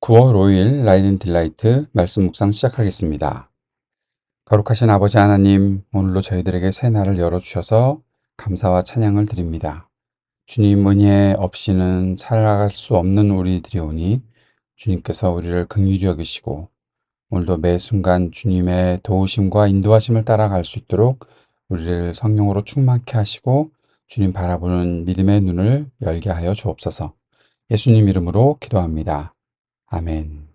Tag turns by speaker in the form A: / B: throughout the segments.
A: 9월 5일 라이든 딜라이트 말씀 묵상 시작하겠습니다. 거룩하신 아버지 하나님, 오늘도 저희들에게 새 날을 열어주셔서 감사와 찬양을 드립니다. 주님 은혜 없이는 살아갈 수 없는 우리들이오니 주님께서 우리를 긍휼히 여기시고 오늘도 매 순간 주님의 도우심과 인도하심을 따라갈 수 있도록 우리를 성령으로 충만케 하시고 주님 바라보는 믿음의 눈을 열게 하여 주옵소서. 예수님 이름으로 기도합니다. 아멘.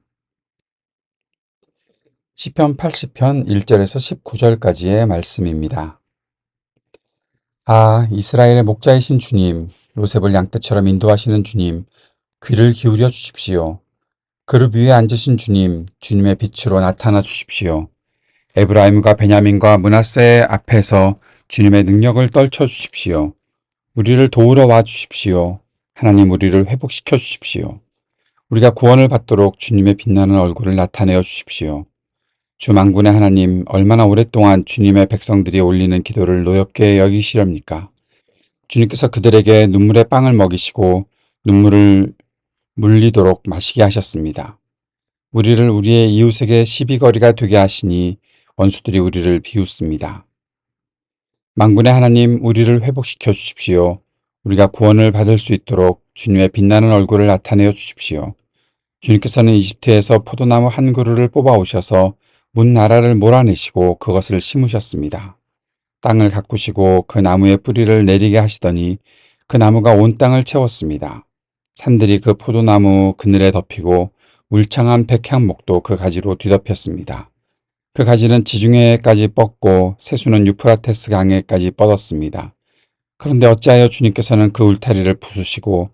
A: 시편 80편 1절에서 19절까지의 말씀입니다. 아, 이스라엘의 목자이신 주님, 요셉을 양떼처럼 인도하시는 주님, 귀를 기울여 주십시오. 그룹 위에 앉으신 주님, 주님의 빛으로 나타나 주십시오. 에브라임과 베냐민과 므낫세 앞에서 주님의 능력을 떨쳐 주십시오. 우리를 도우러 와 주십시오. 하나님 우리를 회복시켜 주십시오. 우리가 구원을 받도록 주님의 빛나는 얼굴을 나타내어 주십시오. 주 만군의 하나님, 얼마나 오랫동안 주님의 백성들이 올리는 기도를 노엽게 여기시렵니까? 주님께서 그들에게 눈물의 빵을 먹이시고 눈물을 물리도록 마시게 하셨습니다. 우리를 우리의 이웃에게 시비거리가 되게 하시니 원수들이 우리를 비웃습니다. 만군의 하나님, 우리를 회복시켜 주십시오. 우리가 구원을 받을 수 있도록 주님의 빛나는 얼굴을 나타내어 주십시오. 주님께서는 이집트에서 포도나무 한 그루를 뽑아 오셔서 문 나라를 몰아내시고 그것을 심으셨습니다. 땅을 가꾸시고 그 나무의 뿌리를 내리게 하시더니 그 나무가 온 땅을 채웠습니다. 산들이 그 포도나무 그늘에 덮이고 울창한 백향목도 그 가지로 뒤덮였습니다. 그 가지는 지중해까지 뻗고 새수는 유프라테스 강에까지 뻗었습니다. 그런데 어찌하여 주님께서는 그 울타리를 부수시고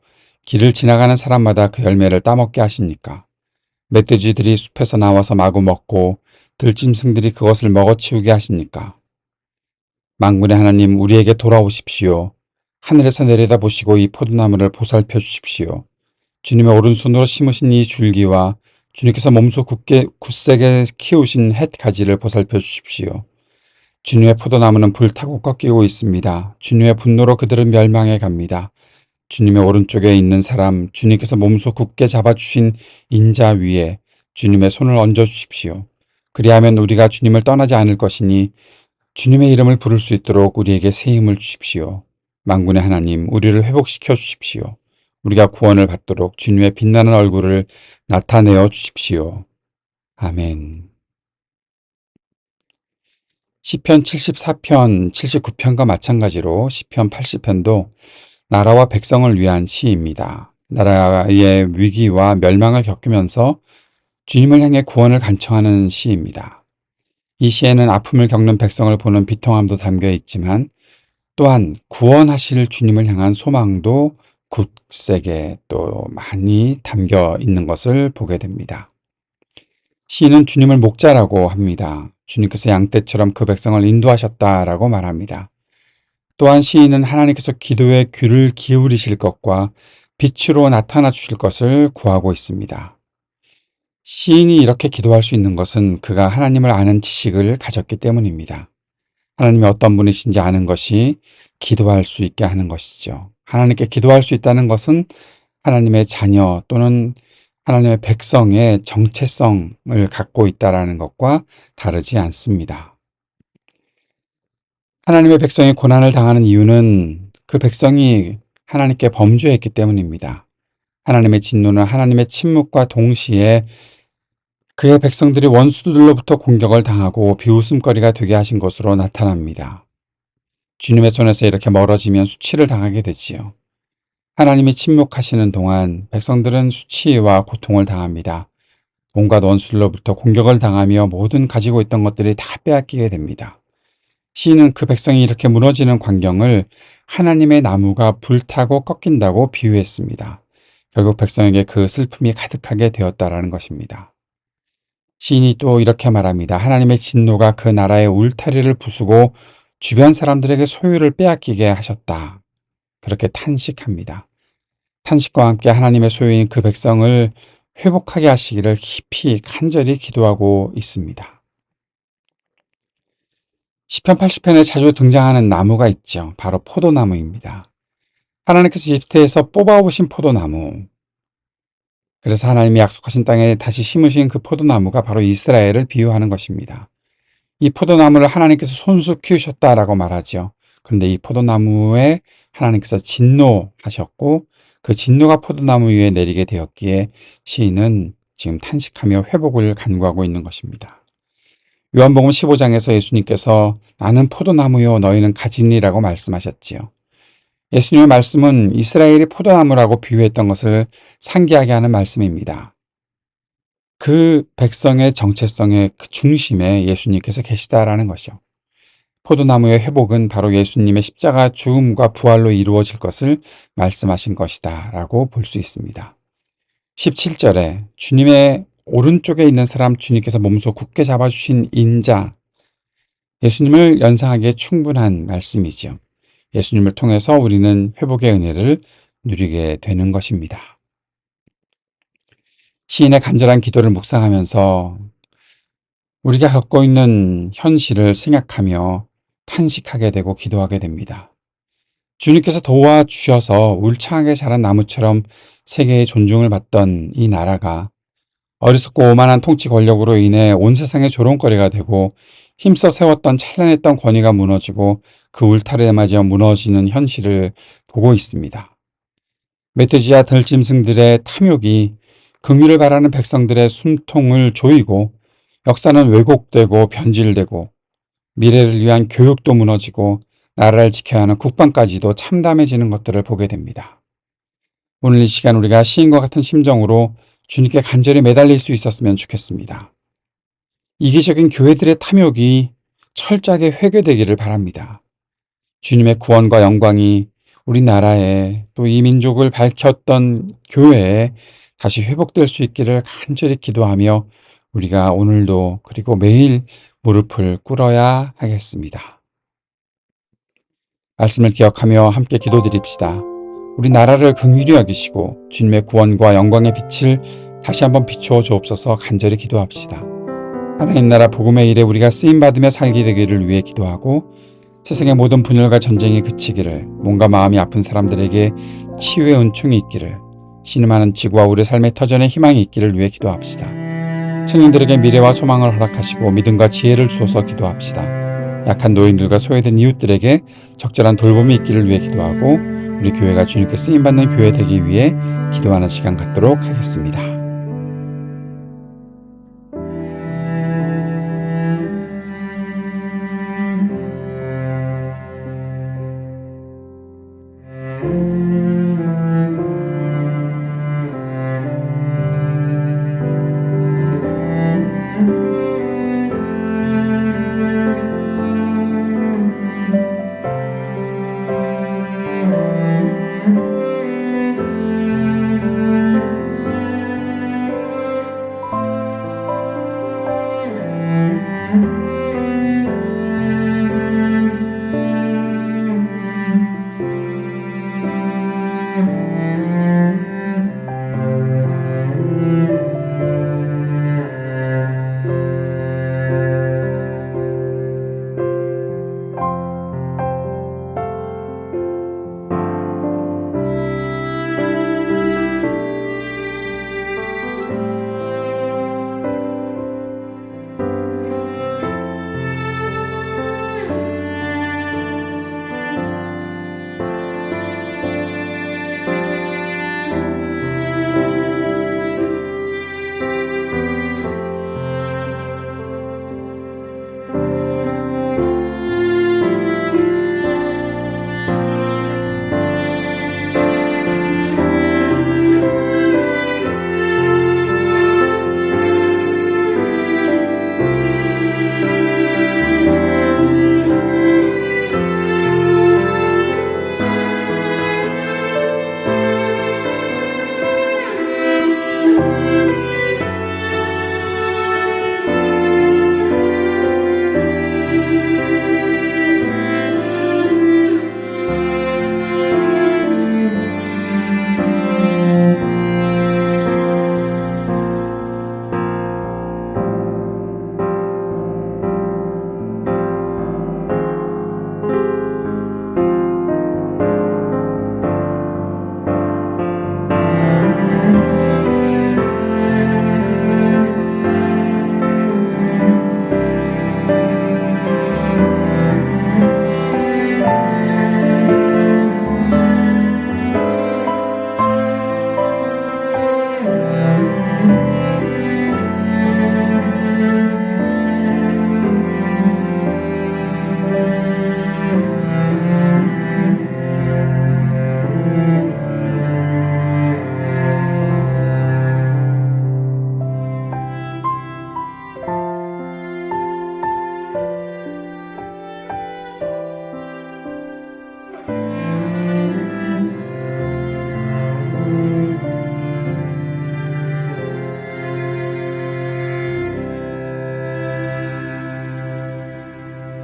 A: 길을 지나가는 사람마다 그 열매를 따먹게 하십니까? 멧돼지들이 숲에서 나와서 마구 먹고 들짐승들이 그것을 먹어치우게 하십니까? 만군의 하나님, 우리에게 돌아오십시오. 하늘에서 내려다보시고 이 포도나무를 보살펴 주십시오. 주님의 오른손으로 심으신 이 줄기와 주님께서 몸소 굳세게 키우신 햇 가지를 보살펴 주십시오. 주님의 포도나무는 불타고 꺾이고 있습니다. 주님의 분노로 그들은 멸망해 갑니다. 주님의 오른쪽에 있는 사람, 주님께서 몸소 굳게 잡아주신 인자 위에 주님의 손을 얹어 주십시오. 그리하면 우리가 주님을 떠나지 않을 것이니 주님의 이름을 부를 수 있도록 우리에게 새 힘을 주십시오. 만군의 하나님, 우리를 회복시켜 주십시오. 우리가 구원을 받도록 주님의 빛나는 얼굴을 나타내어 주십시오. 아멘. 시편 74편, 79편과 마찬가지로 시편 80편도 나라와 백성을 위한 시입니다. 나라의 위기와 멸망을 겪으면서 주님을 향해 구원을 간청하는 시입니다. 이 시에는 아픔을 겪는 백성을 보는 비통함도 담겨 있지만 또한 구원하실 주님을 향한 소망도 굳세게 또 많이 담겨 있는 것을 보게 됩니다. 시인은 주님을 목자라고 합니다. 주님께서 양떼처럼 그 백성을 인도하셨다라고 말합니다. 또한 시인은 하나님께서 기도에 귀를 기울이실 것과 빛으로 나타나 주실 것을 구하고 있습니다. 시인이 이렇게 기도할 수 있는 것은 그가 하나님을 아는 지식을 가졌기 때문입니다. 하나님이 어떤 분이신지 아는 것이 기도할 수 있게 하는 것이죠. 하나님께 기도할 수 있다는 것은 하나님의 자녀 또는 하나님의 백성의 정체성을 갖고 있다는 것과 다르지 않습니다. 하나님의 백성이 고난을 당하는 이유는 그 백성이 하나님께 범죄했기 때문입니다. 하나님의 진노는 하나님의 침묵과 동시에 그의 백성들이 원수들로부터 공격을 당하고 비웃음거리가 되게 하신 것으로 나타납니다. 주님의 손에서 이렇게 멀어지면 수치를 당하게 되지요. 하나님이 침묵하시는 동안 백성들은 수치와 고통을 당합니다. 온갖 원수들로부터 공격을 당하며 모든 가지고 있던 것들이 다 빼앗기게 됩니다. 시인은 그 백성이 이렇게 무너지는 광경을 하나님의 나무가 불타고 꺾인다고 비유했습니다. 결국 백성에게 그 슬픔이 가득하게 되었다라는 것입니다. 시인이 또 이렇게 말합니다. 하나님의 진노가 그 나라의 울타리를 부수고 주변 사람들에게 소유를 빼앗기게 하셨다. 그렇게 탄식합니다. 탄식과 함께 하나님의 소유인 그 백성을 회복하게 하시기를 깊이 간절히 기도하고 있습니다. 시편 80편에 자주 등장하는 나무가 있죠. 바로 포도나무입니다. 하나님께서 이집트에서 뽑아오신 포도나무. 그래서 하나님이 약속하신 땅에 다시 심으신 그 포도나무가 바로 이스라엘을 비유하는 것입니다. 이 포도나무를 하나님께서 손수 키우셨다라고 말하죠. 그런데 이 포도나무에 하나님께서 진노하셨고 그 진노가 포도나무 위에 내리게 되었기에 시인은 지금 탄식하며 회복을 간구하고 있는 것입니다. 요한복음 15장에서 예수님께서 나는 포도나무요 너희는 가지니라고 말씀하셨지요. 예수님의 말씀은 이스라엘이 포도나무라고 비유했던 것을 상기하게 하는 말씀입니다. 그 백성의 정체성의 그 중심에 예수님께서 계시다라는 것이요. 포도나무의 회복은 바로 예수님의 십자가 죽음과 부활로 이루어질 것을 말씀하신 것이다 라고 볼 수 있습니다. 17절에 주님의 오른쪽에 있는 사람 주님께서 몸소 굳게 잡아주신 인자, 예수님을 연상하기에 충분한 말씀이지요. 예수님을 통해서 우리는 회복의 은혜를 누리게 되는 것입니다. 시인의 간절한 기도를 묵상하면서 우리가 겪고 있는 현실을 생각하며 탄식하게 되고 기도하게 됩니다. 주님께서 도와주셔서 울창하게 자란 나무처럼 세계의 존중을 받던 이 나라가 어리석고 오만한 통치 권력으로 인해 온 세상의 조롱거리가 되고 힘써 세웠던 찬란했던 권위가 무너지고 그 울타리에 맞아 무너지는 현실을 보고 있습니다. 멧돼지와 들짐승들의 탐욕이 긍휼을 바라는 백성들의 숨통을 조이고 역사는 왜곡되고 변질되고 미래를 위한 교육도 무너지고 나라를 지켜야 하는 국방까지도 참담해지는 것들을 보게 됩니다. 오늘 이 시간 우리가 시인과 같은 심정으로 주님께 간절히 매달릴 수 있었으면 좋겠습니다. 이기적인 교회들의 탐욕이 철저하게 회개되기를 바랍니다. 주님의 구원과 영광이 우리나라에 또 이 민족을 밝혔던 교회에 다시 회복될 수 있기를 간절히 기도하며 우리가 오늘도 그리고 매일 무릎을 꿇어야 하겠습니다. 말씀을 기억하며 함께 기도드립시다. 우리 나라를 긍휼히 여기시고 주님의 구원과 영광의 빛을 다시 한번 비추어 주옵소서 간절히 기도합시다. 하나님 나라 복음의 일에 우리가 쓰임받으며 살게 되기를 위해 기도하고 세상의 모든 분열과 전쟁이 그치기를 몸과 마음이 아픈 사람들에게 치유의 은총이 있기를 신음하는 지구와 우리 삶의 터전에 희망이 있기를 위해 기도합시다. 청년들에게 미래와 소망을 허락하시고 믿음과 지혜를 주어서 기도합시다. 약한 노인들과 소외된 이웃들에게 적절한 돌봄이 있기를 위해 기도하고 우리 교회가 주님께 쓰임받는 교회 되기 위해 기도하는 시간 갖도록 하겠습니다.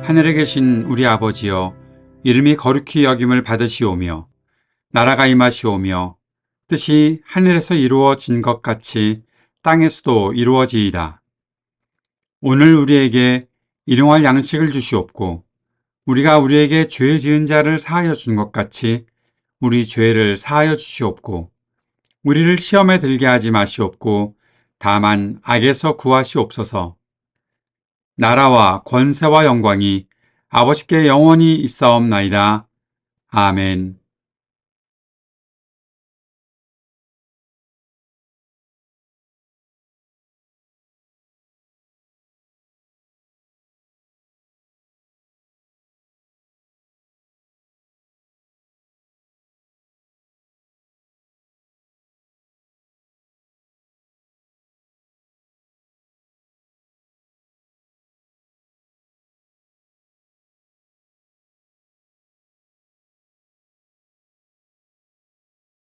A: 하늘에 계신 우리 아버지여, 이름이 거룩히 여김을 받으시오며 나라가 임하시오며 뜻이 하늘에서 이루어진 것 같이 땅에서도 이루어지이다. 오늘 우리에게 일용할 양식을 주시옵고 우리가 우리에게 죄 지은 자를 사하여 준 것 같이 우리 죄를 사하여 주시옵고 우리를 시험에 들게 하지 마시옵고 다만 악에서 구하시옵소서. 나라와 권세와 영광이 아버지께 영원히 있사옵나이다. 아멘.